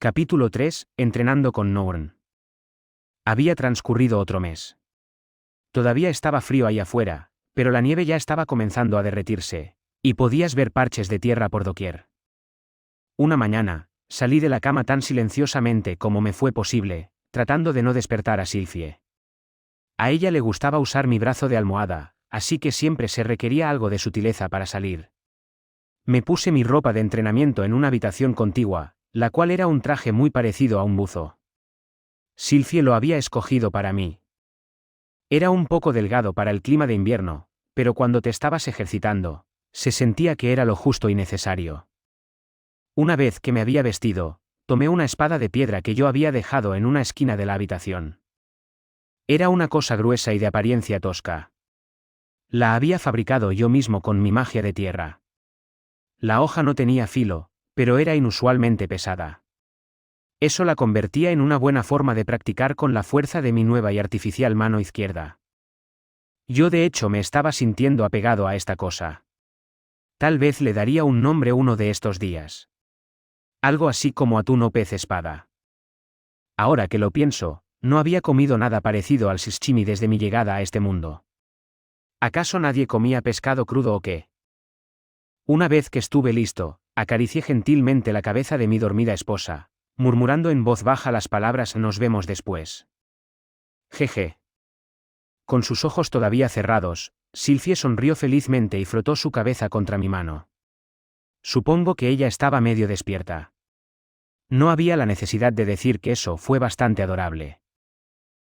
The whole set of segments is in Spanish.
Capítulo 3. Entrenando con Norn. Había transcurrido otro mes. Todavía estaba frío ahí afuera, pero la nieve ya estaba comenzando a derretirse, y podías ver parches de tierra por doquier. Una mañana, salí de la cama tan silenciosamente como me fue posible, tratando de no despertar a Sylphie. A ella le gustaba usar mi brazo de almohada, así que siempre se requería algo de sutileza para salir. Me puse mi ropa de entrenamiento en una habitación contigua, la cual era un traje muy parecido a un buzo. Sylphie lo había escogido para mí. Era un poco delgado para el clima de invierno, pero cuando te estabas ejercitando, se sentía que era lo justo y necesario. Una vez que me había vestido, tomé una espada de piedra que yo había dejado en una esquina de la habitación. Era una cosa gruesa y de apariencia tosca. La había fabricado yo mismo con mi magia de tierra. La hoja no tenía filo, pero era inusualmente pesada. Eso la convertía en una buena forma de practicar con la fuerza de mi nueva y artificial mano izquierda. Yo de hecho me estaba sintiendo apegado a esta cosa. Tal vez le daría un nombre uno de estos días. Algo así como atún o pez espada. Ahora que lo pienso, no había comido nada parecido al sashimi desde mi llegada a este mundo. ¿Acaso nadie comía pescado crudo o qué? Una vez que estuve listo, acaricié gentilmente la cabeza de mi dormida esposa, murmurando en voz baja las palabras "nos vemos después". Jeje. Con sus ojos todavía cerrados, Sylphie sonrió felizmente y frotó su cabeza contra mi mano. Supongo que ella estaba medio despierta. No había la necesidad de decir que eso fue bastante adorable.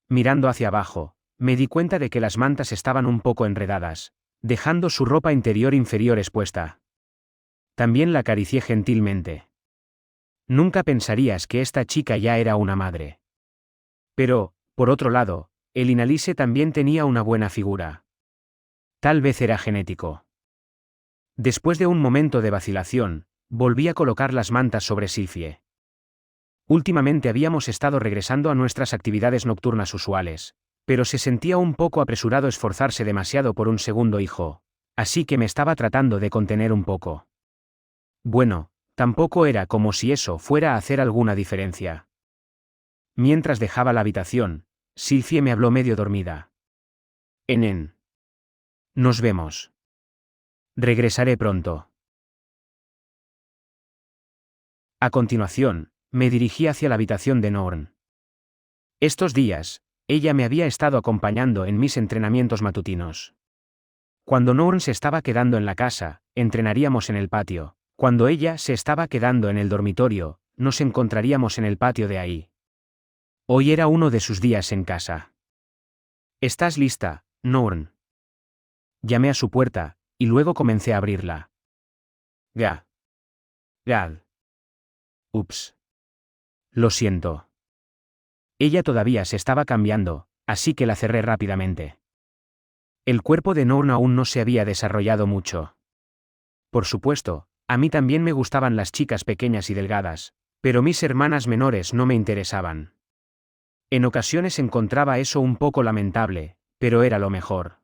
Mirando hacia abajo, me di cuenta de que las mantas estaban un poco enredadas, dejando su ropa interior inferior expuesta. También la acaricié gentilmente. Nunca pensarías que esta chica ya era una madre. Pero, por otro lado, el Inalise también tenía una buena figura. Tal vez era genético. Después de un momento de vacilación, volví a colocar las mantas sobre Sylphie. Últimamente habíamos estado regresando a nuestras actividades nocturnas usuales, pero se sentía un poco apresurado esforzarse demasiado por un segundo hijo, así que me estaba tratando de contener un poco. Bueno, tampoco era como si eso fuera a hacer alguna diferencia. Mientras dejaba la habitación, Sylphie me habló medio dormida. Enen. Nos vemos. Regresaré pronto. A continuación, me dirigí hacia la habitación de Norn. Estos días, ella me había estado acompañando en mis entrenamientos matutinos. Cuando Norn se estaba quedando en la casa, entrenaríamos en el patio. Cuando ella se estaba quedando en el dormitorio, nos encontraríamos en el patio de ahí. Hoy era uno de sus días en casa. ¿Estás lista, Norn? Llamé a su puerta, y luego comencé a abrirla. Gad. Ups. Lo siento. Ella todavía se estaba cambiando, así que la cerré rápidamente. El cuerpo de Norn aún no se había desarrollado mucho. Por supuesto, a mí también me gustaban las chicas pequeñas y delgadas, pero mis hermanas menores no me interesaban. En ocasiones encontraba eso un poco lamentable, pero era lo mejor.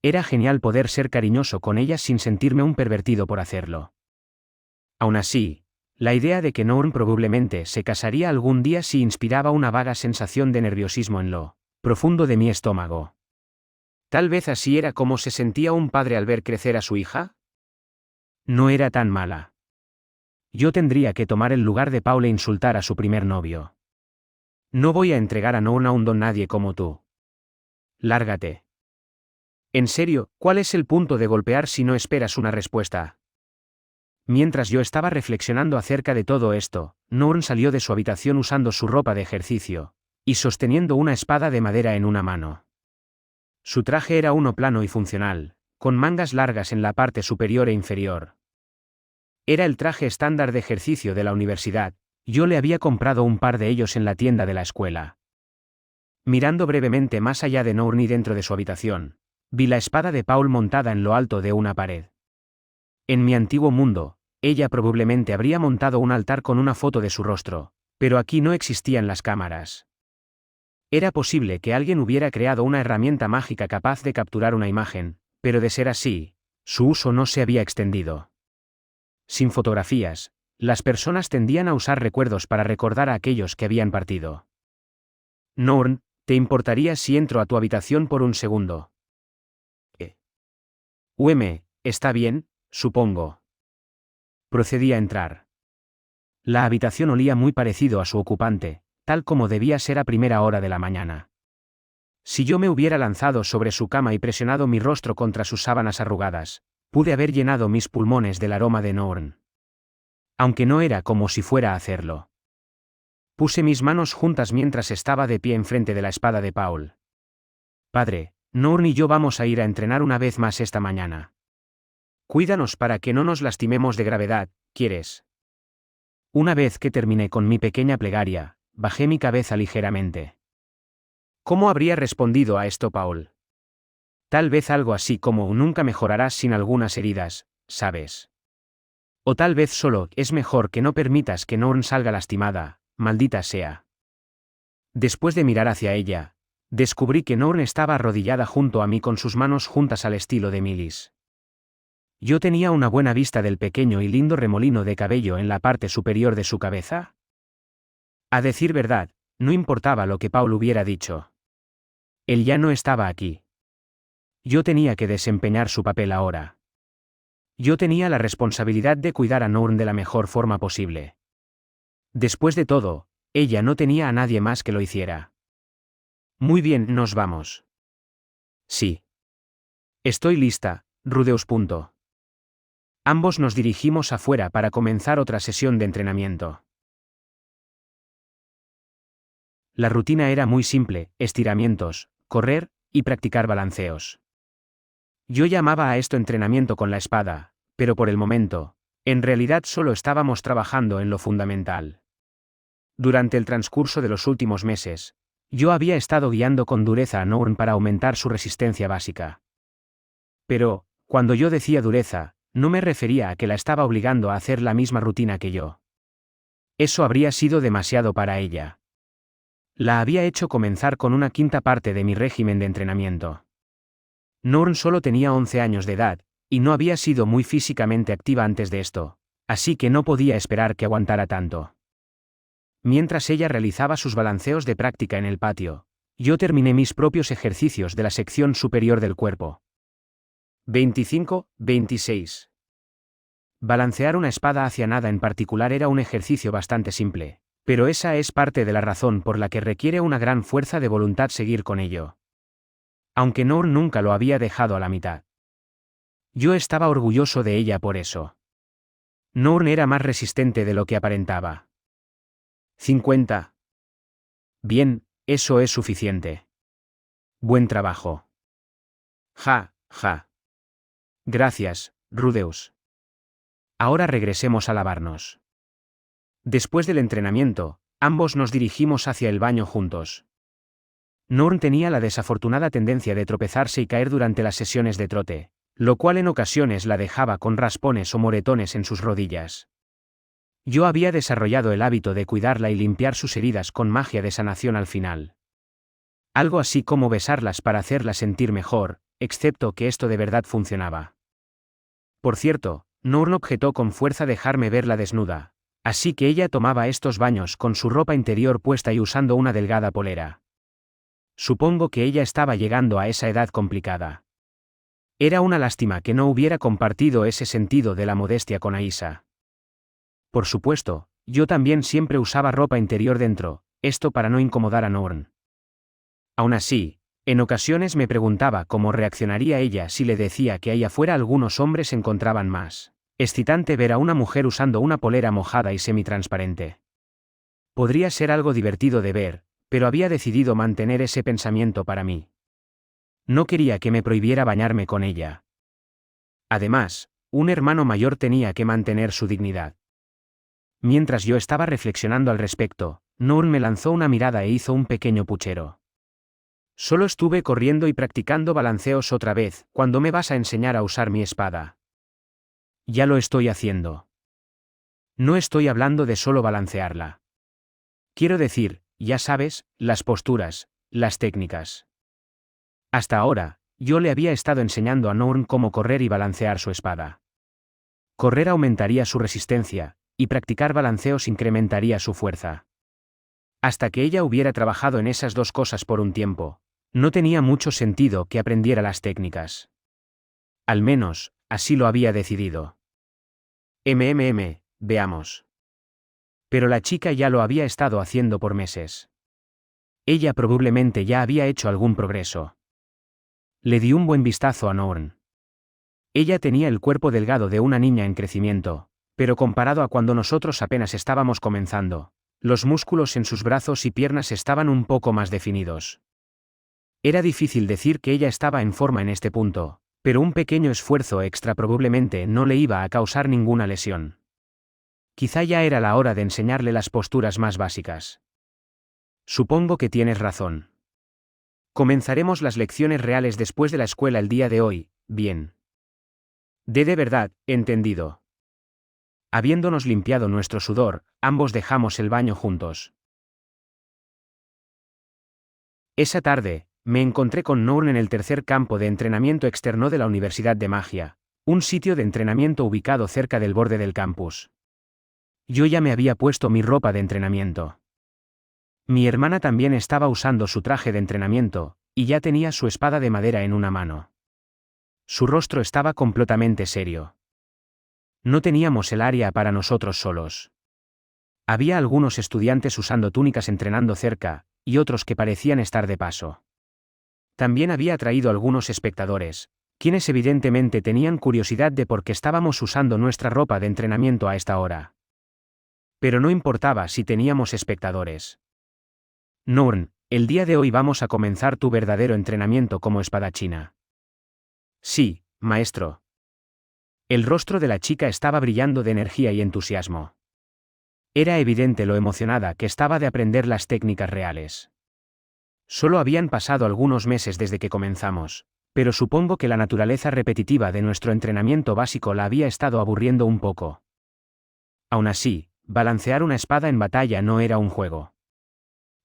Era genial poder ser cariñoso con ellas sin sentirme un pervertido por hacerlo. Aún así, la idea de que Norn probablemente se casaría algún día sí inspiraba una vaga sensación de nerviosismo en lo profundo de mi estómago. Tal vez así era como se sentía un padre al ver crecer a su hija. No era tan mala. Yo tendría que tomar el lugar de Paul e insultar a su primer novio. No voy a entregar a Norn a un don nadie como tú. Lárgate. En serio, ¿cuál es el punto de golpear si no esperas una respuesta? Mientras yo estaba reflexionando acerca de todo esto, Norn salió de su habitación usando su ropa de ejercicio, y sosteniendo una espada de madera en una mano. Su traje era uno plano y funcional, con mangas largas en la parte superior e inferior. Era el traje estándar de ejercicio de la universidad, yo le había comprado un par de ellos en la tienda de la escuela. Mirando brevemente más allá de Norn y dentro de su habitación, vi la espada de Paul montada en lo alto de una pared. En mi antiguo mundo, ella probablemente habría montado un altar con una foto de su rostro, pero aquí no existían las cámaras. Era posible que alguien hubiera creado una herramienta mágica capaz de capturar una imagen, pero de ser así, su uso no se había extendido. Sin fotografías, las personas tendían a usar recuerdos para recordar a aquellos que habían partido. Norn, ¿te importaría si entro a tu habitación por un segundo? Está bien, supongo. Procedí a entrar. La habitación olía muy parecido a su ocupante, tal como debía ser a primera hora de la mañana. Si yo me hubiera lanzado sobre su cama y presionado mi rostro contra sus sábanas arrugadas, pude haber llenado mis pulmones del aroma de Norn. Aunque no era como si fuera a hacerlo. Puse mis manos juntas mientras estaba de pie enfrente de la espada de Paul. Padre, Norn y yo vamos a ir a entrenar una vez más esta mañana. Cuídanos para que no nos lastimemos de gravedad, ¿quieres? Una vez que terminé con mi pequeña plegaria, bajé mi cabeza ligeramente. ¿Cómo habría respondido a esto Paul? Tal vez algo así como nunca mejorarás sin algunas heridas, ¿sabes? O tal vez solo es mejor que no permitas que Norn salga lastimada, maldita sea. Después de mirar hacia ella, descubrí que Norn estaba arrodillada junto a mí con sus manos juntas al estilo de Millis. Yo tenía una buena vista del pequeño y lindo remolino de cabello en la parte superior de su cabeza. A decir verdad, no importaba lo que Paul hubiera dicho. Él ya no estaba aquí. Yo tenía que desempeñar su papel ahora. Yo tenía la responsabilidad de cuidar a Norn de la mejor forma posible. Después de todo, ella no tenía a nadie más que lo hiciera. Muy bien, nos vamos. Sí. Estoy lista, Rudeus. Ambos nos dirigimos afuera para comenzar otra sesión de entrenamiento. La rutina era muy simple: estiramientos, correr, y practicar balanceos. Yo llamaba a esto entrenamiento con la espada, pero por el momento, en realidad solo estábamos trabajando en lo fundamental. Durante el transcurso de los últimos meses, yo había estado guiando con dureza a Norn para aumentar su resistencia básica. Pero, cuando yo decía dureza, no me refería a que la estaba obligando a hacer la misma rutina que yo. Eso habría sido demasiado para ella. La había hecho comenzar con una quinta parte de mi régimen de entrenamiento. Norn solo tenía 11 años de edad, y no había sido muy físicamente activa antes de esto, así que no podía esperar que aguantara tanto. Mientras ella realizaba sus balanceos de práctica en el patio, yo terminé mis propios ejercicios de la sección superior del cuerpo. 25-26. Balancear una espada hacia nada en particular era un ejercicio bastante simple, pero esa es parte de la razón por la que requiere una gran fuerza de voluntad seguir con ello. Aunque Norn nunca lo había dejado a la mitad. Yo estaba orgulloso de ella por eso. Norn era más resistente de lo que aparentaba. 50. Bien, eso es suficiente. Buen trabajo. Ja. Gracias, Rudeus. Ahora regresemos a lavarnos. Después del entrenamiento, ambos nos dirigimos hacia el baño juntos. Norn tenía la desafortunada tendencia de tropezarse y caer durante las sesiones de trote, lo cual en ocasiones la dejaba con raspones o moretones en sus rodillas. Yo había desarrollado el hábito de cuidarla y limpiar sus heridas con magia de sanación al final. Algo así como besarlas para hacerla sentir mejor, excepto que esto de verdad funcionaba. Por cierto, Norn objetó con fuerza dejarme verla desnuda, así que ella tomaba estos baños con su ropa interior puesta y usando una delgada polera. Supongo que ella estaba llegando a esa edad complicada. Era una lástima que no hubiera compartido ese sentido de la modestia con Aisa. Por supuesto, yo también siempre usaba ropa interior dentro, esto para no incomodar a Norn. Aún así, en ocasiones me preguntaba cómo reaccionaría ella si le decía que ahí afuera algunos hombres encontraban más excitante ver a una mujer usando una polera mojada y semitransparente. Podría ser algo divertido de ver, pero había decidido mantener ese pensamiento para mí. No quería que me prohibiera bañarme con ella. Además, un hermano mayor tenía que mantener su dignidad. Mientras yo estaba reflexionando al respecto, Norn me lanzó una mirada e hizo un pequeño puchero. Solo estuve corriendo y practicando balanceos otra vez. ¿Cuándo me vas a enseñar a usar mi espada? Ya lo estoy haciendo. No estoy hablando de solo balancearla. Quiero decir, ya sabes, las posturas, las técnicas. Hasta ahora, yo le había estado enseñando a Norn cómo correr y balancear su espada. Correr aumentaría su resistencia, y practicar balanceos incrementaría su fuerza. Hasta que ella hubiera trabajado en esas dos cosas por un tiempo, no tenía mucho sentido que aprendiera las técnicas. Al menos, así lo había decidido. Veamos. Pero la chica ya lo había estado haciendo por meses. Ella probablemente ya había hecho algún progreso. Le di un buen vistazo a Norn. Ella tenía el cuerpo delgado de una niña en crecimiento, pero comparado a cuando nosotros apenas estábamos comenzando, los músculos en sus brazos y piernas estaban un poco más definidos. Era difícil decir que ella estaba en forma en este punto, pero un pequeño esfuerzo extra probablemente no le iba a causar ninguna lesión. Quizá ya era la hora de enseñarle las posturas más básicas. Supongo que tienes razón. Comenzaremos las lecciones reales después de la escuela el día de hoy, bien. De verdad, entendido. Habiéndonos limpiado nuestro sudor, ambos dejamos el baño juntos. Esa tarde, me encontré con Norn en el tercer campo de entrenamiento externo de la Universidad de Magia, un sitio de entrenamiento ubicado cerca del borde del campus. Yo ya me había puesto mi ropa de entrenamiento. Mi hermana también estaba usando su traje de entrenamiento, y ya tenía su espada de madera en una mano. Su rostro estaba completamente serio. No teníamos el área para nosotros solos. Había algunos estudiantes usando túnicas entrenando cerca, y otros que parecían estar de paso. También había traído algunos espectadores, quienes evidentemente tenían curiosidad de por qué estábamos usando nuestra ropa de entrenamiento a esta hora. Pero no importaba si teníamos espectadores. Norn, el día de hoy vamos a comenzar tu verdadero entrenamiento como espadachina. Sí, maestro. El rostro de la chica estaba brillando de energía y entusiasmo. Era evidente lo emocionada que estaba de aprender las técnicas reales. Solo habían pasado algunos meses desde que comenzamos, pero supongo que la naturaleza repetitiva de nuestro entrenamiento básico la había estado aburriendo un poco. Aún así, balancear una espada en batalla no era un juego.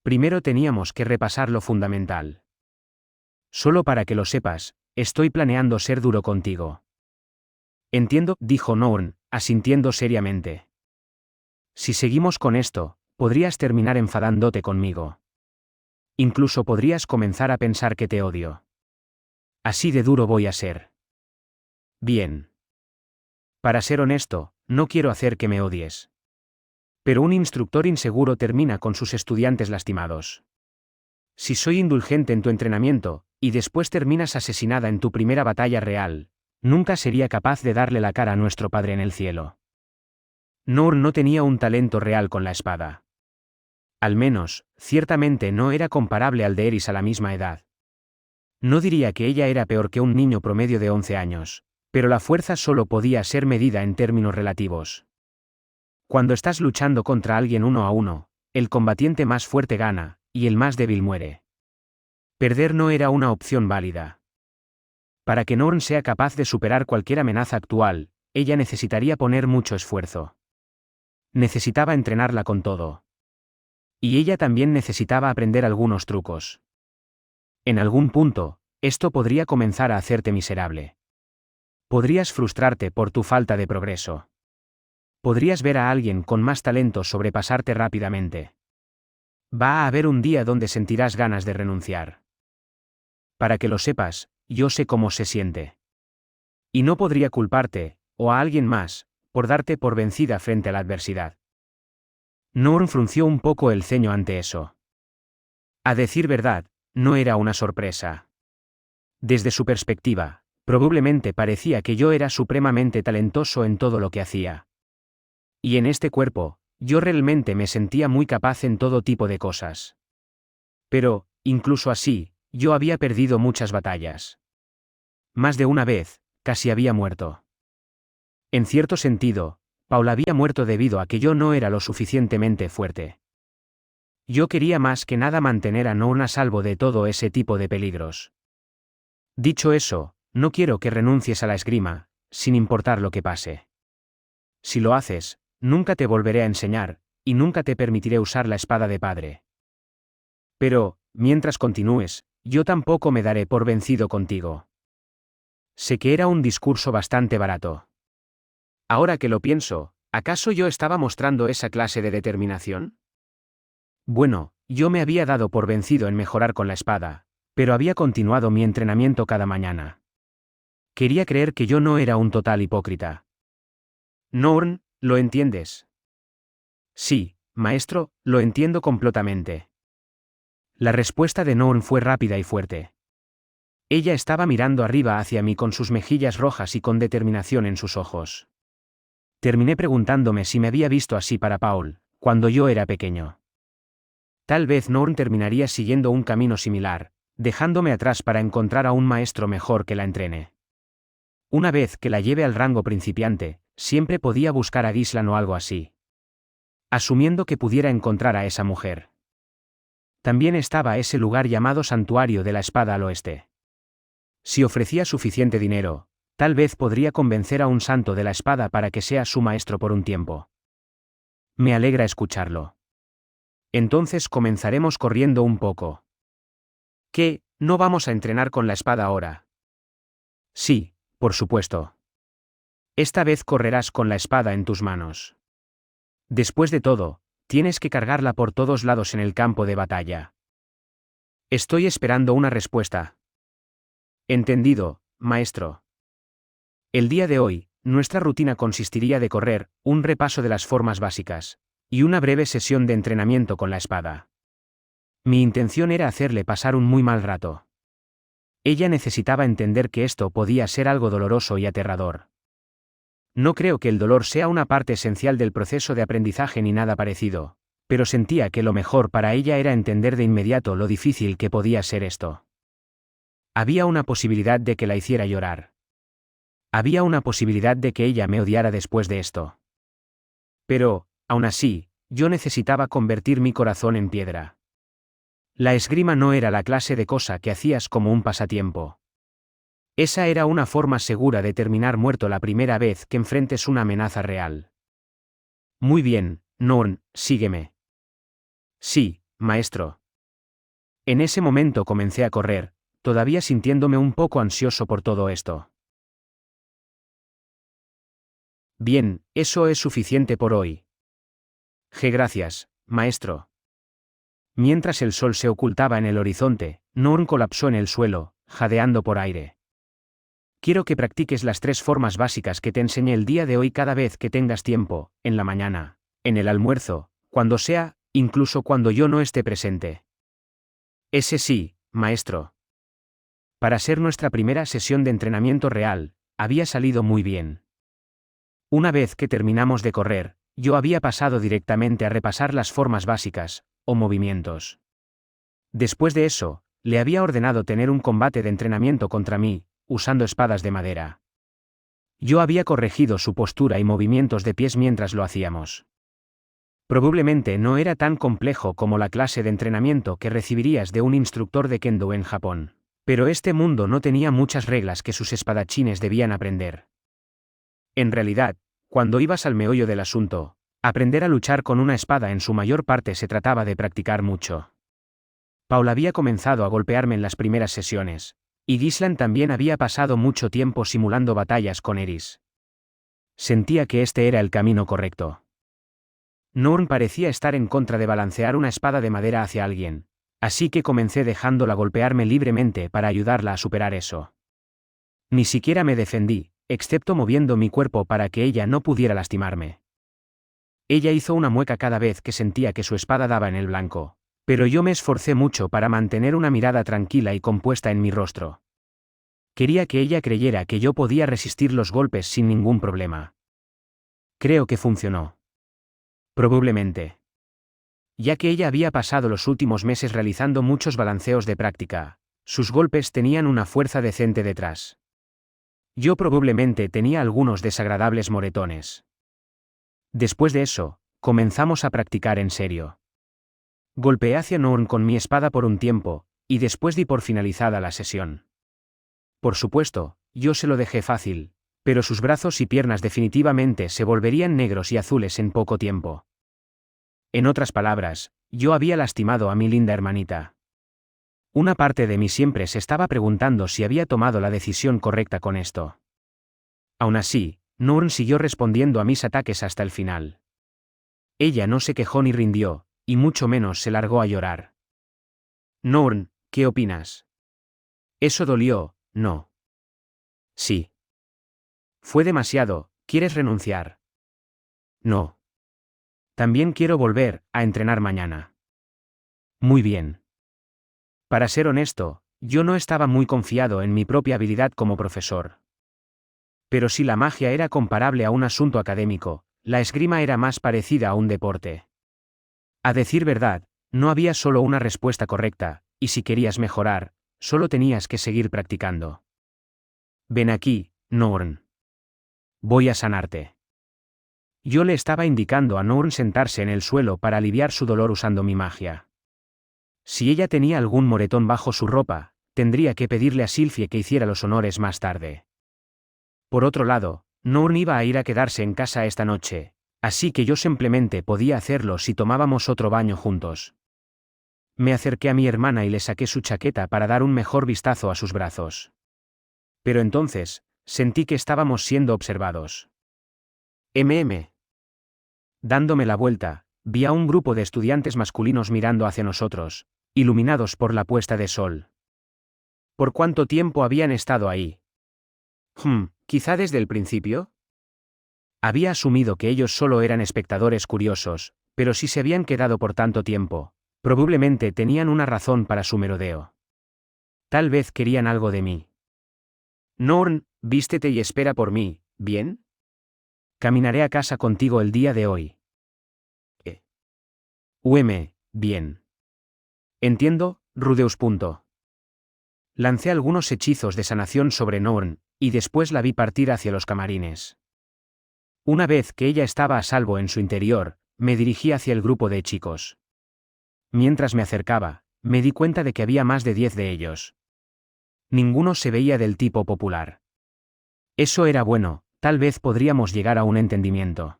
Primero teníamos que repasar lo fundamental. Solo para que lo sepas, estoy planeando ser duro contigo. Entiendo, dijo Norn, asintiendo seriamente. Si seguimos con esto, podrías terminar enfadándote conmigo. Incluso podrías comenzar a pensar que te odio. Así de duro voy a ser. Bien. Para ser honesto, no quiero hacer que me odies. Pero un instructor inseguro termina con sus estudiantes lastimados. Si soy indulgente en tu entrenamiento, y después terminas asesinada en tu primera batalla real, nunca sería capaz de darle la cara a nuestro Padre en el cielo. Norn no tenía un talento real con la espada. Al menos, ciertamente no era comparable al de Eris a la misma edad. No diría que ella era peor que un niño promedio de 11 años, pero la fuerza solo podía ser medida en términos relativos. Cuando estás luchando contra alguien uno a uno, el combatiente más fuerte gana, y el más débil muere. Perder no era una opción válida. Para que Norn sea capaz de superar cualquier amenaza actual, ella necesitaría poner mucho esfuerzo. Necesitaba entrenarla con todo. Y ella también necesitaba aprender algunos trucos. En algún punto, esto podría comenzar a hacerte miserable. Podrías frustrarte por tu falta de progreso. Podrías ver a alguien con más talento sobrepasarte rápidamente. Va a haber un día donde sentirás ganas de renunciar. Para que lo sepas, yo sé cómo se siente. Y no podría culparte, o a alguien más, por darte por vencida frente a la adversidad. Norn frunció un poco el ceño ante eso. A decir verdad, no era una sorpresa. Desde su perspectiva, probablemente parecía que yo era supremamente talentoso en todo lo que hacía. Y en este cuerpo, yo realmente me sentía muy capaz en todo tipo de cosas. Pero, incluso así, yo había perdido muchas batallas. Más de una vez, casi había muerto. En cierto sentido, Paul había muerto debido a que yo no era lo suficientemente fuerte. Yo quería más que nada mantener a Norn a salvo de todo ese tipo de peligros. Dicho eso, no quiero que renuncies a la esgrima, sin importar lo que pase. Si lo haces, nunca te volveré a enseñar, y nunca te permitiré usar la espada de padre. Pero, mientras continúes, yo tampoco me daré por vencido contigo. Sé que era un discurso bastante barato. Ahora que lo pienso, ¿Acaso yo estaba mostrando esa clase de determinación? Bueno, yo me había dado por vencido en mejorar con la espada, pero había continuado mi entrenamiento cada mañana. Quería creer que yo no era un total hipócrita. Norn, ¿lo entiendes? Sí, maestro, lo entiendo completamente. La respuesta de Norn fue rápida y fuerte. Ella estaba mirando arriba hacia mí con sus mejillas rojas y con determinación en sus ojos. Terminé preguntándome si me había visto así para Paul, cuando yo era pequeño. Tal vez Norn terminaría siguiendo un camino similar, dejándome atrás para encontrar a un maestro mejor que la entrene. Una vez que la lleve al rango principiante, siempre podía buscar a Gislan o algo así. Asumiendo que pudiera encontrar a esa mujer. También estaba ese lugar llamado Santuario de la Espada al oeste. Si ofrecía suficiente dinero, tal vez podría convencer a un santo de la espada para que sea su maestro por un tiempo. Me alegra escucharlo. Entonces comenzaremos corriendo un poco. ¿Qué? ¿No vamos a entrenar con la espada ahora? Sí, por supuesto. Esta vez correrás con la espada en tus manos. Después de todo, tienes que cargarla por todos lados en el campo de batalla. Estoy esperando una respuesta. Entendido, maestro. El día de hoy, nuestra rutina consistiría de correr, un repaso de las formas básicas, y una breve sesión de entrenamiento con la espada. Mi intención era hacerle pasar un muy mal rato. Ella necesitaba entender que esto podía ser algo doloroso y aterrador. No creo que el dolor sea una parte esencial del proceso de aprendizaje ni nada parecido, pero sentía que lo mejor para ella era entender de inmediato lo difícil que podía ser esto. Había una posibilidad de que la hiciera llorar. Había una posibilidad de que ella me odiara después de esto. Pero, aún así, yo necesitaba convertir mi corazón en piedra. La esgrima no era la clase de cosa que hacías como un pasatiempo. Esa era una forma segura de terminar muerto la primera vez que enfrentes una amenaza real. Muy bien, Norn, sígueme. Sí, maestro. En ese momento comencé a correr, todavía sintiéndome un poco ansioso por todo esto. Bien, eso es suficiente por hoy. Gracias, maestro. Mientras el sol se ocultaba en el horizonte, Norn colapsó en el suelo, jadeando por aire. Quiero que practiques las 3 formas básicas que te enseñé el día de hoy cada vez que tengas tiempo, en la mañana, en el almuerzo, cuando sea, incluso cuando yo no esté presente. Ese sí, maestro. Para ser nuestra primera sesión de entrenamiento real, había salido muy bien. Una vez que terminamos de correr, yo había pasado directamente a repasar las formas básicas, o movimientos. Después de eso, le había ordenado tener un combate de entrenamiento contra mí, usando espadas de madera. Yo había corregido su postura y movimientos de pies mientras lo hacíamos. Probablemente no era tan complejo como la clase de entrenamiento que recibirías de un instructor de Kendo en Japón, pero este mundo no tenía muchas reglas que sus espadachines debían aprender. En realidad, cuando ibas al meollo del asunto, aprender a luchar con una espada en su mayor parte se trataba de practicar mucho. Paul había comenzado a golpearme en las primeras sesiones, y Gislan también había pasado mucho tiempo simulando batallas con Eris. Sentía que este era el camino correcto. Norn parecía estar en contra de balancear una espada de madera hacia alguien, así que comencé dejándola golpearme libremente para ayudarla a superar eso. Ni siquiera me defendí, excepto moviendo mi cuerpo para que ella no pudiera lastimarme. Ella hizo una mueca cada vez que sentía que su espada daba en el blanco, pero yo me esforcé mucho para mantener una mirada tranquila y compuesta en mi rostro. Quería que ella creyera que yo podía resistir los golpes sin ningún problema. Creo que funcionó. Probablemente. Ya que ella había pasado los últimos meses realizando muchos balanceos de práctica, sus golpes tenían una fuerza decente detrás. Yo probablemente tenía algunos desagradables moretones. Después de eso, comenzamos a practicar en serio. Golpeé hacia Norn con mi espada por un tiempo, y después di por finalizada la sesión. Por supuesto, yo se lo dejé fácil, pero sus brazos y piernas definitivamente se volverían negros y azules en poco tiempo. En otras palabras, yo había lastimado a mi linda hermanita. Una parte de mí siempre se estaba preguntando si había tomado la decisión correcta con esto. Aún así, Nourn siguió respondiendo a mis ataques hasta el final. Ella no se quejó ni rindió, y mucho menos se largó a llorar. Nourn, ¿qué opinas? Eso dolió, ¿no? Sí. Fue demasiado, ¿quieres renunciar? No. También quiero volver a entrenar mañana. Muy bien. Para ser honesto, yo no estaba muy confiado en mi propia habilidad como profesor. Pero si la magia era comparable a un asunto académico, la esgrima era más parecida a un deporte. A decir verdad, no había solo una respuesta correcta, y si querías mejorar, solo tenías que seguir practicando. Ven aquí, Nourn. Voy a sanarte. Yo le estaba indicando a Nourn sentarse en el suelo para aliviar su dolor usando mi magia. Si ella tenía algún moretón bajo su ropa, tendría que pedirle a Sylphie que hiciera los honores más tarde. Por otro lado, Nourn iba a ir a quedarse en casa esta noche, así que yo simplemente podía hacerlo si tomábamos otro baño juntos. Me acerqué a mi hermana y le saqué su chaqueta para dar un mejor vistazo a sus brazos. Pero entonces, sentí que estábamos siendo observados. Dándome la vuelta, vi a un grupo de estudiantes masculinos mirando hacia nosotros, iluminados por la puesta de sol. ¿Por cuánto tiempo habían estado ahí? ¿Quizá desde el principio? Había asumido que ellos solo eran espectadores curiosos, pero si se habían quedado por tanto tiempo, probablemente tenían una razón para su merodeo. Tal vez querían algo de mí. Nourn, vístete y espera por mí, ¿bien? Caminaré a casa contigo el día de hoy. Bien. Entiendo, Rudeus. Lancé algunos hechizos de sanación sobre Nourn, y después la vi partir hacia los camarines. Una vez que ella estaba a salvo en su interior, me dirigí hacia el grupo de chicos. Mientras me acercaba, me di cuenta de que había más de 10 de ellos. Ninguno se veía del tipo popular. Eso era bueno, tal vez podríamos llegar a un entendimiento.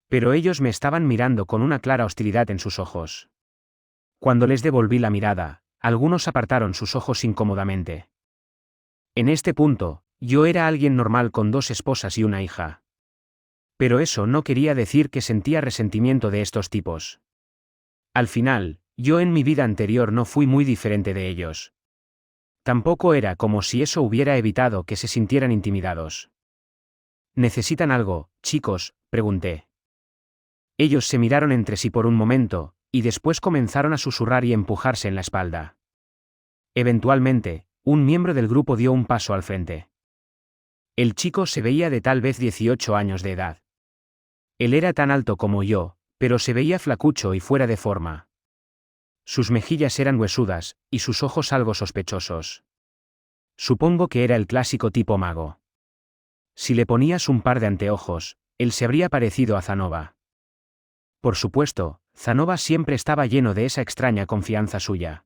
Pero ellos me estaban mirando con una clara hostilidad en sus ojos. Cuando les devolví la mirada, algunos apartaron sus ojos incómodamente. En este punto, yo era alguien normal con 2 esposas y una hija. Pero eso no quería decir que sentía resentimiento de estos tipos. Al final, yo en mi vida anterior no fui muy diferente de ellos. Tampoco era como si eso hubiera evitado que se sintieran intimidados. ¿Necesitan algo, chicos?, pregunté. Ellos se miraron entre sí por un momento, y después comenzaron a susurrar y empujarse en la espalda. Eventualmente, un miembro del grupo dio un paso al frente. El chico se veía de tal vez 18 años de edad. Él era tan alto como yo, pero se veía flacucho y fuera de forma. Sus mejillas eran huesudas, y sus ojos algo sospechosos. Supongo que era el clásico tipo mago. Si le ponías un par de anteojos, él se habría parecido a Zanova. Por supuesto, Zanova siempre estaba lleno de esa extraña confianza suya.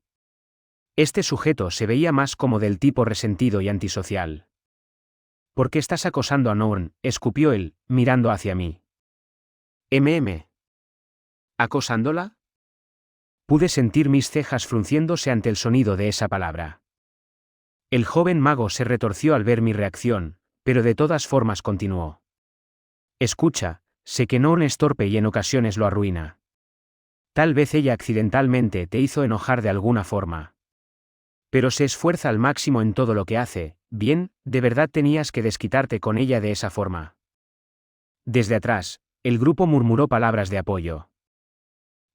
Este sujeto se veía más como del tipo resentido y antisocial. ¿Por qué estás acosando a Nourn?, escupió él, mirando hacia mí. ¿Acosándola? Pude sentir mis cejas frunciéndose ante el sonido de esa palabra. El joven mago se retorció al ver mi reacción, pero de todas formas continuó. Escucha, sé que Nourn es torpe y en ocasiones lo arruina. Tal vez ella accidentalmente te hizo enojar de alguna forma. Pero se esfuerza al máximo en todo lo que hace, bien, ¿de verdad tenías que desquitarte con ella de esa forma? Desde atrás, el grupo murmuró palabras de apoyo.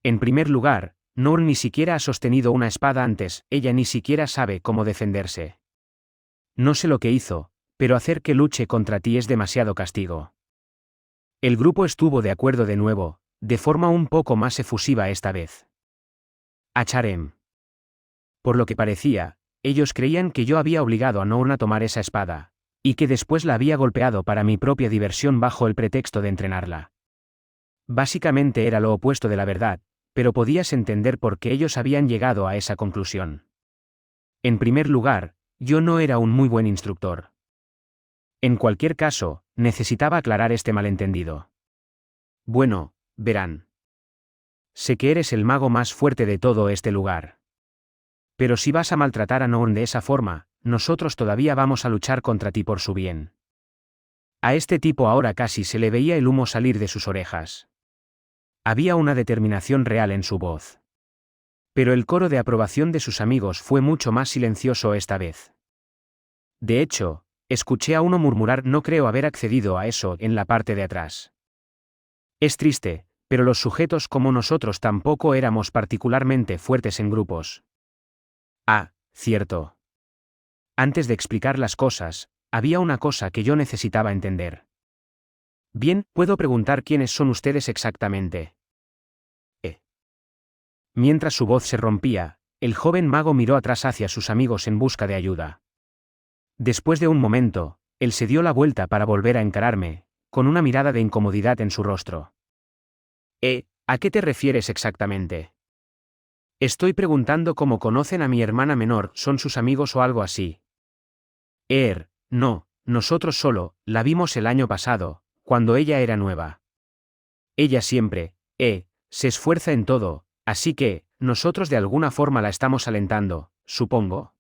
En primer lugar, Nourn ni siquiera ha sostenido una espada antes, ella ni siquiera sabe cómo defenderse. No sé lo que hizo, pero hacer que luche contra ti es demasiado castigo. El grupo estuvo de acuerdo de nuevo, de forma un poco más efusiva esta vez. Acharem. Por lo que parecía, ellos creían que yo había obligado a Nourn a tomar esa espada, y que después la había golpeado para mi propia diversión bajo el pretexto de entrenarla. Básicamente era lo opuesto de la verdad, pero podías entender por qué ellos habían llegado a esa conclusión. En primer lugar, yo no era un muy buen instructor. En cualquier caso, necesitaba aclarar este malentendido. Bueno, verán. Sé que eres el mago más fuerte de todo este lugar. Pero si vas a maltratar a Nourn de esa forma, nosotros todavía vamos a luchar contra ti por su bien. A este tipo ahora casi se le veía el humo salir de sus orejas. Había una determinación real en su voz. Pero el coro de aprobación de sus amigos fue mucho más silencioso esta vez. De hecho, escuché a uno murmurar: no creo haber accedido a eso en la parte de atrás. Es triste, pero los sujetos como nosotros tampoco éramos particularmente fuertes en grupos. Ah, cierto. Antes de explicar las cosas, había una cosa que yo necesitaba entender. Bien, ¿puedo preguntar quiénes son ustedes exactamente? Mientras su voz se rompía, el joven mago miró atrás hacia sus amigos en busca de ayuda. Después de un momento, él se dio la vuelta para volver a encararme, con una mirada de incomodidad en su rostro. ¿A qué te refieres exactamente? Estoy preguntando cómo conocen a mi hermana menor, ¿son sus amigos o algo así? No, nosotros solo, la vimos el año pasado, cuando ella era nueva. Ella siempre, se esfuerza en todo, así que, nosotros de alguna forma la estamos alentando, supongo.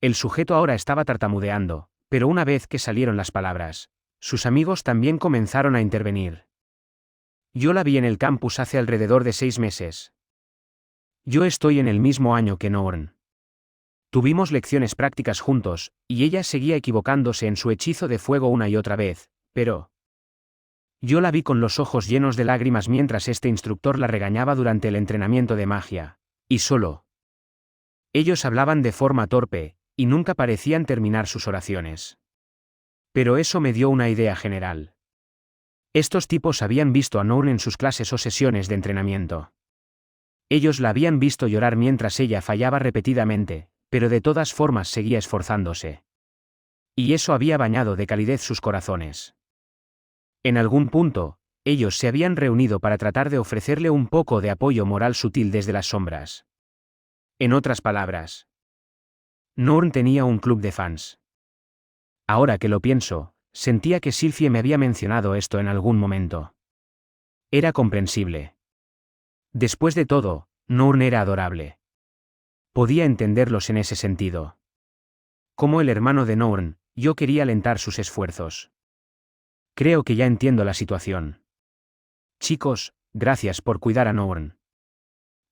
El sujeto ahora estaba tartamudeando, pero una vez que salieron las palabras, sus amigos también comenzaron a intervenir. Yo la vi en el campus hace alrededor de 6 meses. Yo estoy en el mismo año que Norn. Tuvimos lecciones prácticas juntos, y ella seguía equivocándose en su hechizo de fuego una y otra vez, pero... Yo la vi con los ojos llenos de lágrimas mientras este instructor la regañaba durante el entrenamiento de magia, y solo. Ellos hablaban de forma torpe, y nunca parecían terminar sus oraciones. Pero eso me dio una idea general. Estos tipos habían visto a Norn en sus clases o sesiones de entrenamiento. Ellos la habían visto llorar mientras ella fallaba repetidamente, pero de todas formas seguía esforzándose. Y eso había bañado de calidez sus corazones. En algún punto, ellos se habían reunido para tratar de ofrecerle un poco de apoyo moral sutil desde las sombras. En otras palabras, Norn tenía un club de fans. Ahora que lo pienso, sentía que Sylphie me había mencionado esto en algún momento. Era comprensible. Después de todo, Norn era adorable. Podía entenderlos en ese sentido. Como el hermano de Norn, yo quería alentar sus esfuerzos. Creo que ya entiendo la situación. Chicos, gracias por cuidar a Norn.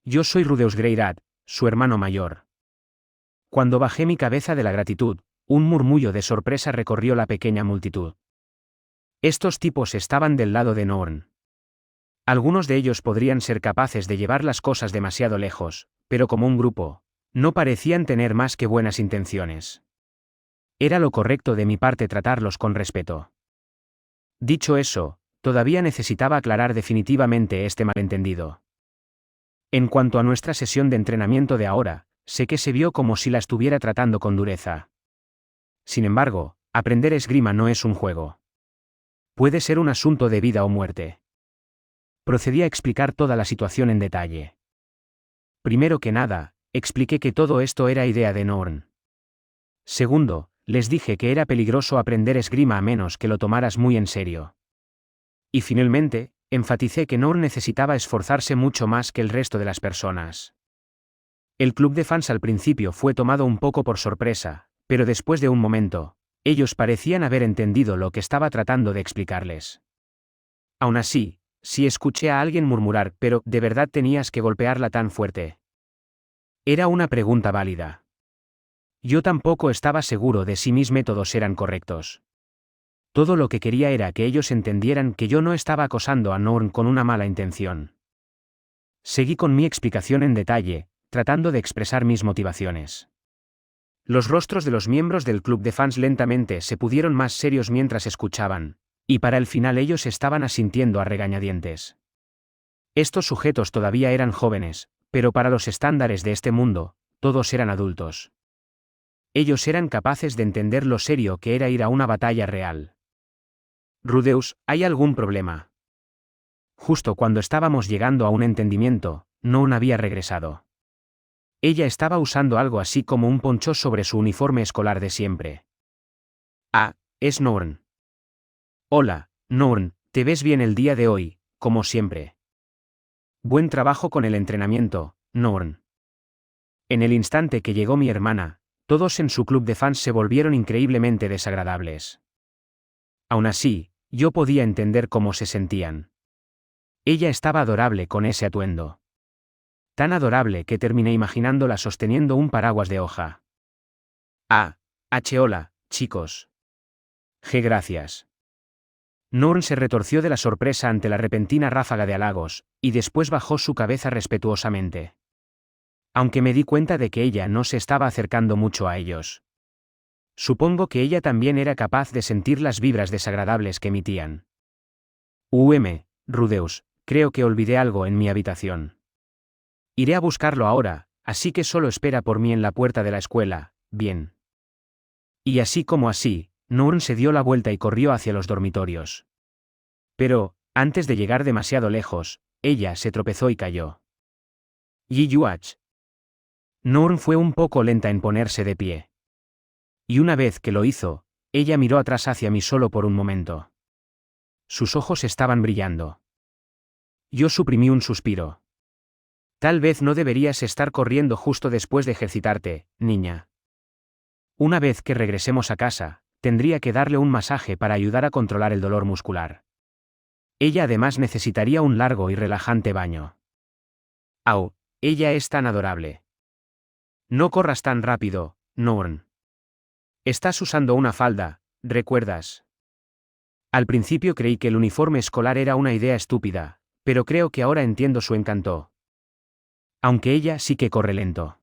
Yo soy Rudeus Greyrat, su hermano mayor. Cuando bajé mi cabeza de la gratitud, un murmullo de sorpresa recorrió la pequeña multitud. Estos tipos estaban del lado de Norn. Algunos de ellos podrían ser capaces de llevar las cosas demasiado lejos, pero como un grupo, no parecían tener más que buenas intenciones. Era lo correcto de mi parte tratarlos con respeto. Dicho eso, todavía necesitaba aclarar definitivamente este malentendido. En cuanto a nuestra sesión de entrenamiento de ahora, sé que se vio como si la estuviera tratando con dureza. Sin embargo, aprender esgrima no es un juego. Puede ser un asunto de vida o muerte. Procedí a explicar toda la situación en detalle. Primero que nada, expliqué que todo esto era idea de Norn. Segundo, les dije que era peligroso aprender esgrima a menos que lo tomaras muy en serio. Y finalmente, enfaticé que Norn necesitaba esforzarse mucho más que el resto de las personas. El club de fans al principio fue tomado un poco por sorpresa, pero después de un momento, ellos parecían haber entendido lo que estaba tratando de explicarles. Aún así, sí escuché a alguien murmurar: «¿Pero, de verdad tenías que golpearla tan fuerte?». Era una pregunta válida. Yo tampoco estaba seguro de si mis métodos eran correctos. Todo lo que quería era que ellos entendieran que yo no estaba acosando a Norn con una mala intención. Seguí con mi explicación en detalle, tratando de expresar mis motivaciones. Los rostros de los miembros del club de fans lentamente se pusieron más serios mientras escuchaban, y para el final ellos estaban asintiendo a regañadientes. Estos sujetos todavía eran jóvenes, pero para los estándares de este mundo, todos eran adultos. Ellos eran capaces de entender lo serio que era ir a una batalla real. Rudeus, ¿hay algún problema? Justo cuando estábamos llegando a un entendimiento, Norn había regresado. Ella estaba usando algo así como un poncho sobre su uniforme escolar de siempre. Ah, es Norn. Hola, Norn, te ves bien el día de hoy, como siempre. Buen trabajo con el entrenamiento, Norn. En el instante que llegó mi hermana, todos en su club de fans se volvieron increíblemente desagradables. Aún así, yo podía entender cómo se sentían. Ella estaba adorable con ese atuendo. Tan adorable que terminé imaginándola sosteniendo un paraguas de hoja. Hola, chicos. Gracias. Norn se retorció de la sorpresa ante la repentina ráfaga de halagos, y después bajó su cabeza respetuosamente. Aunque me di cuenta de que ella no se estaba acercando mucho a ellos. Supongo que ella también era capaz de sentir las vibras desagradables que emitían. Rudeus, creo que olvidé algo en mi habitación. Iré a buscarlo ahora, así que solo espera por mí en la puerta de la escuela, bien. Y así como así, Norn se dio la vuelta y corrió hacia los dormitorios. Pero, antes de llegar demasiado lejos, ella se tropezó y cayó. Yuach. Norn fue un poco lenta en ponerse de pie. Y una vez que lo hizo, ella miró atrás hacia mí solo por un momento. Sus ojos estaban brillando. Yo suprimí un suspiro. Tal vez no deberías estar corriendo justo después de ejercitarte, niña. Una vez que regresemos a casa, tendría que darle un masaje para ayudar a controlar el dolor muscular. Ella además necesitaría un largo y relajante baño. Ella es tan adorable. No corras tan rápido, Norn. Estás usando una falda, ¿recuerdas? Al principio creí que el uniforme escolar era una idea estúpida, pero creo que ahora entiendo su encanto. Aunque ella sí que corre lento.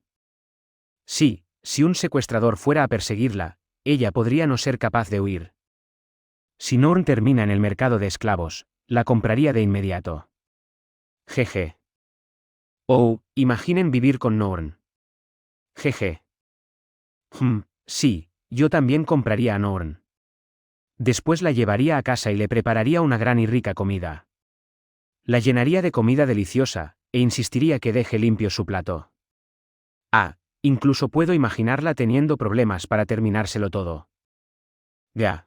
Sí, si un secuestrador fuera a perseguirla, ella podría no ser capaz de huir. Si Norn termina en el mercado de esclavos, la compraría de inmediato. Jeje. Imaginen vivir con Norn. Jeje. Sí, yo también compraría a Norn. Después la llevaría a casa y le prepararía una gran y rica comida. La llenaría de comida deliciosa, e insistiría que deje limpio su plato. Incluso puedo imaginarla teniendo problemas para terminárselo todo. Ya.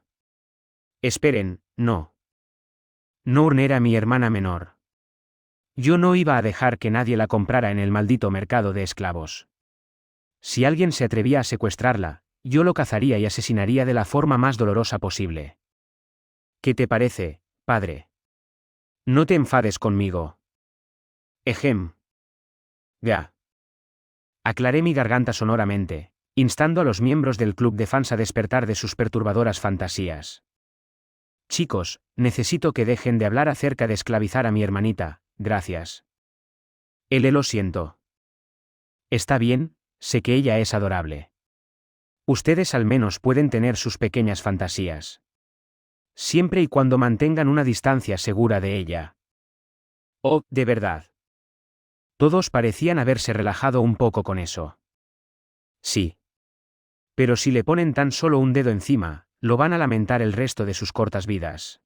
Esperen, no. Norn era mi hermana menor. Yo no iba a dejar que nadie la comprara en el maldito mercado de esclavos. Si alguien se atrevía a secuestrarla, yo lo cazaría y asesinaría de la forma más dolorosa posible. ¿Qué te parece, padre? No te enfades conmigo. Ya. Aclaré mi garganta sonoramente, instando a los miembros del club de fans a despertar de sus perturbadoras fantasías. Chicos, necesito que dejen de hablar acerca de esclavizar a mi hermanita, gracias. Lo siento. Está bien, sé que ella es adorable. Ustedes al menos pueden tener sus pequeñas fantasías. Siempre y cuando mantengan una distancia segura de ella. De verdad. Todos parecían haberse relajado un poco con eso. Sí. Pero si le ponen tan solo un dedo encima, lo van a lamentar el resto de sus cortas vidas.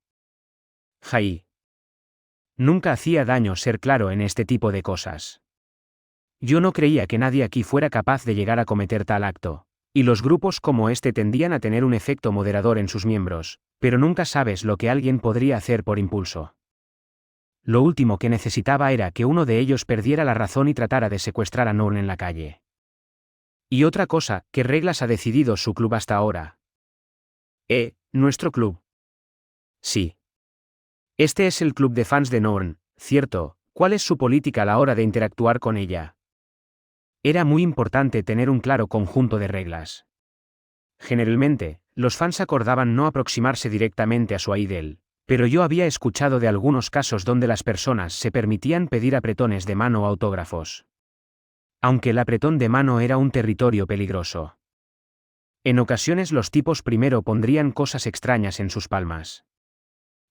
Jai. Nunca hacía daño ser claro en este tipo de cosas. Yo no creía que nadie aquí fuera capaz de llegar a cometer tal acto, y los grupos como este tendían a tener un efecto moderador en sus miembros, pero nunca sabes lo que alguien podría hacer por impulso. Lo último que necesitaba era que uno de ellos perdiera la razón y tratara de secuestrar a Norn en la calle. Y otra cosa, ¿qué reglas ha decidido su club hasta ahora? ¿Nuestro club? Sí. Este es el club de fans de Norn, ¿cierto? ¿Cuál es su política a la hora de interactuar con ella? Era muy importante tener un claro conjunto de reglas. Generalmente, los fans acordaban no aproximarse directamente a su idol, pero yo había escuchado de algunos casos donde las personas se permitían pedir apretones de mano o autógrafos. Aunque el apretón de mano era un territorio peligroso. En ocasiones los tipos primero pondrían cosas extrañas en sus palmas.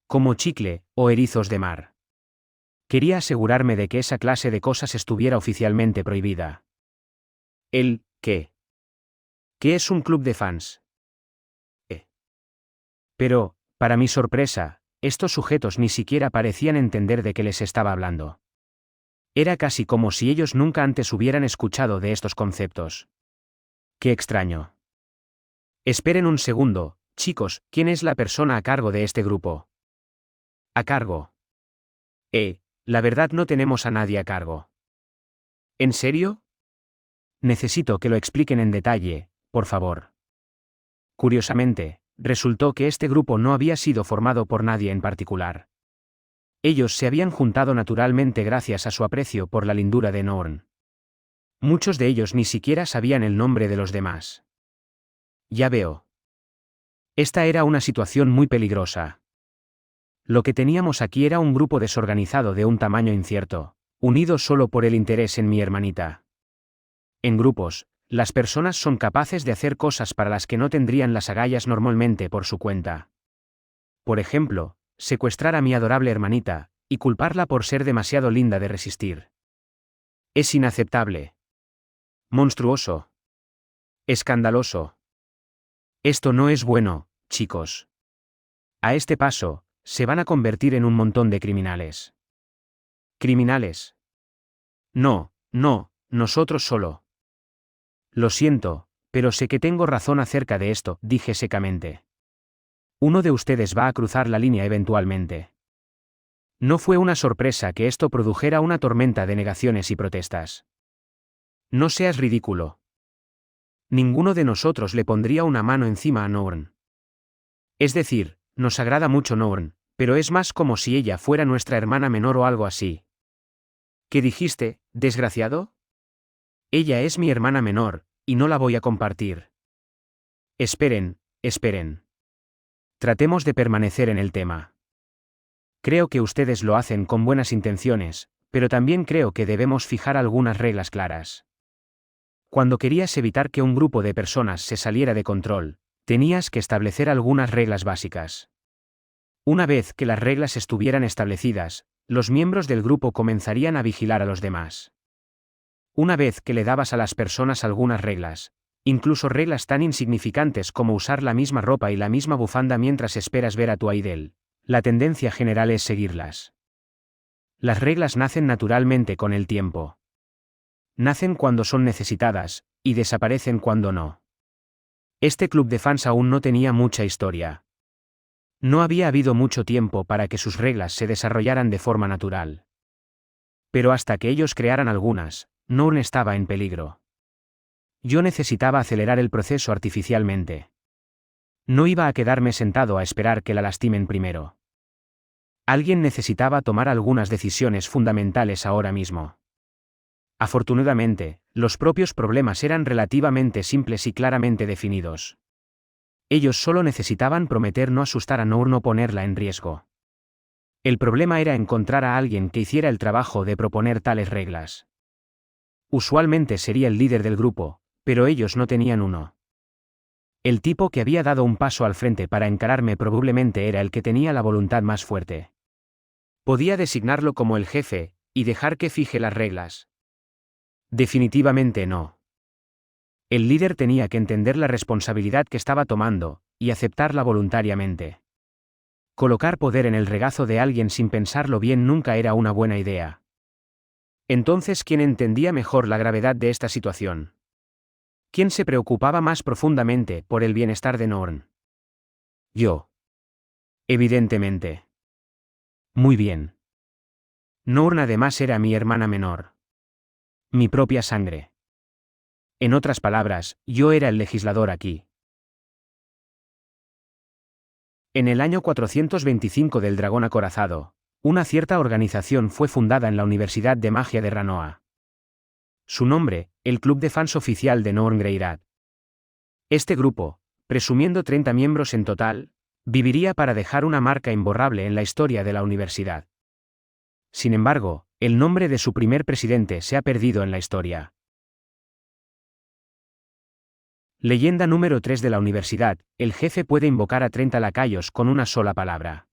Como chicle, o erizos de mar. Quería asegurarme de que esa clase de cosas estuviera oficialmente prohibida. ¿Qué? ¿Qué es un club de fans? Pero, para mi sorpresa, estos sujetos ni siquiera parecían entender de qué les estaba hablando. Era casi como si ellos nunca antes hubieran escuchado de estos conceptos. Qué extraño. Esperen un segundo, chicos, ¿quién es la persona a cargo de este grupo? ¿A cargo? La verdad no tenemos a nadie a cargo. ¿En serio? Necesito que lo expliquen en detalle, por favor. Curiosamente, resultó que este grupo no había sido formado por nadie en particular. Ellos se habían juntado naturalmente gracias a su aprecio por la lindura de Norn. Muchos de ellos ni siquiera sabían el nombre de los demás. Ya veo. Esta era una situación muy peligrosa. Lo que teníamos aquí era un grupo desorganizado de un tamaño incierto, unido solo por el interés en mi hermanita. En grupos, las personas son capaces de hacer cosas para las que no tendrían las agallas normalmente por su cuenta. Por ejemplo, secuestrar a mi adorable hermanita, y culparla por ser demasiado linda de resistir. Es inaceptable. Monstruoso. Escandaloso. Esto no es bueno, chicos. A este paso, se van a convertir en un montón de criminales. ¿Criminales? No, nosotros solo. Lo siento, pero sé que tengo razón acerca de esto, dije secamente. Uno de ustedes va a cruzar la línea eventualmente. No fue una sorpresa que esto produjera una tormenta de negaciones y protestas. No seas ridículo. Ninguno de nosotros le pondría una mano encima a Norn. Es decir, nos agrada mucho Norn, pero es más como si ella fuera nuestra hermana menor o algo así. ¿Qué dijiste, desgraciado? Ella es mi hermana menor, y no la voy a compartir. Esperen. Tratemos de permanecer en el tema. Creo que ustedes lo hacen con buenas intenciones, pero también creo que debemos fijar algunas reglas claras. Cuando querías evitar que un grupo de personas se saliera de control, tenías que establecer algunas reglas básicas. Una vez que las reglas estuvieran establecidas, los miembros del grupo comenzarían a vigilar a los demás. Una vez que le dabas a las personas algunas reglas, incluso reglas tan insignificantes como usar la misma ropa y la misma bufanda mientras esperas ver a tu idol, la tendencia general es seguirlas. Las reglas nacen naturalmente con el tiempo. Nacen cuando son necesitadas, y desaparecen cuando no. Este club de fans aún no tenía mucha historia. No había habido mucho tiempo para que sus reglas se desarrollaran de forma natural. Pero hasta que ellos crearan algunas, Norn estaba en peligro. Yo necesitaba acelerar el proceso artificialmente. No iba a quedarme sentado a esperar que la lastimen primero. Alguien necesitaba tomar algunas decisiones fundamentales ahora mismo. Afortunadamente, los propios problemas eran relativamente simples y claramente definidos. Ellos solo necesitaban prometer no asustar a Norn o ponerla en riesgo. El problema era encontrar a alguien que hiciera el trabajo de proponer tales reglas. Usualmente sería el líder del grupo, pero ellos no tenían uno. El tipo que había dado un paso al frente para encararme probablemente era el que tenía la voluntad más fuerte. Podía designarlo como el jefe, y dejar que fije las reglas. Definitivamente no. El líder tenía que entender la responsabilidad que estaba tomando, y aceptarla voluntariamente. Colocar poder en el regazo de alguien sin pensarlo bien nunca era una buena idea. Entonces, ¿quién entendía mejor la gravedad de esta situación? ¿Quién se preocupaba más profundamente por el bienestar de Norn? Yo. Evidentemente. Muy bien. Norn además era mi hermana menor. Mi propia sangre. En otras palabras, yo era el legislador aquí. En el año 425 del Dragón Acorazado, una cierta organización fue fundada en la Universidad de Magia de Ranoa. Su nombre, el Club de Fans Oficial de Norn Greyrat. Este grupo, presumiendo 30 miembros en total, viviría para dejar una marca imborrable en la historia de la universidad. Sin embargo, el nombre de su primer presidente se ha perdido en la historia. Leyenda número 3 de la universidad: el jefe puede invocar a 30 lacayos con una sola palabra.